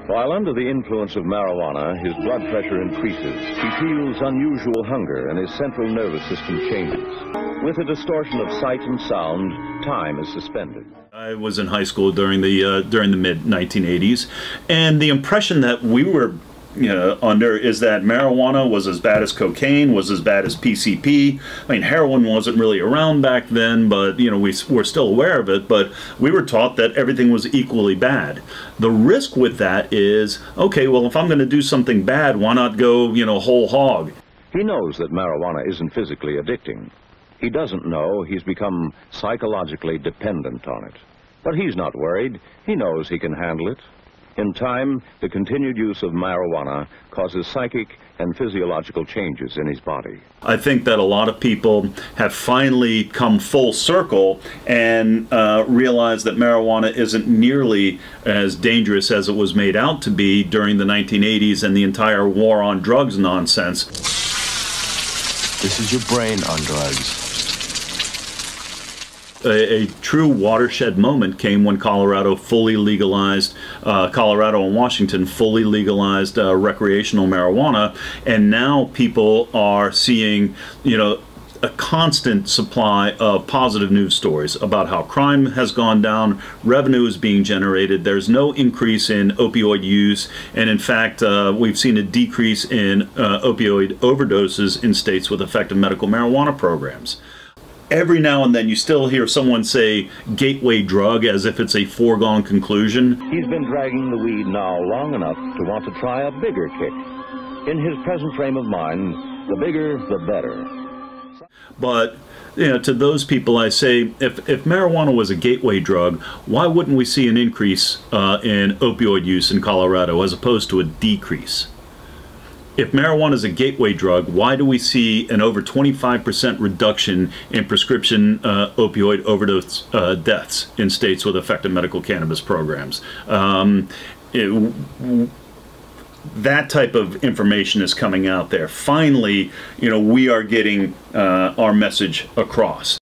While under the influence of marijuana, his blood pressure increases. He feels unusual hunger and his central nervous system changes. With a distortion of sight and sound, time is suspended. I was in high school during the mid-1980s, and the impression that we were under is that marijuana was as bad as cocaine, was as bad as PCP. I mean, heroin wasn't really around back then, but we were still aware of it, but we were taught that everything was equally bad. The risk with that is, okay, well, if I'm going to do something bad, why not go, whole hog? He knows that marijuana isn't physically addicting. He doesn't know he's become psychologically dependent on it. But he's not worried. He knows he can handle it. In time, the continued use of marijuana causes psychic and physiological changes in his body. I think that a lot of people have finally come full circle and realized that marijuana isn't nearly as dangerous as it was made out to be during the 1980s and the entire war on drugs nonsense. This is your brain on drugs. A true watershed moment came when Colorado fully legalized, Colorado and Washington fully legalized recreational marijuana, and now people are seeing, a constant supply of positive news stories about how crime has gone down, revenue is being generated, there's no increase in opioid use, and in fact we've seen a decrease in opioid overdoses in states with effective medical marijuana programs. Every now and then you still hear someone say gateway drug as if it's a foregone conclusion. He's been dragging the weed now long enough to want to try a bigger kick. In his present frame of mind, the bigger, the better. But to those people I say, if marijuana was a gateway drug, why wouldn't we see an increase in opioid use in Colorado as opposed to a decrease? If marijuana is a gateway drug, why do we see an over 25% reduction in prescription opioid overdose deaths in states with effective medical cannabis programs? That type of information is coming out there. Finally, we are getting our message across.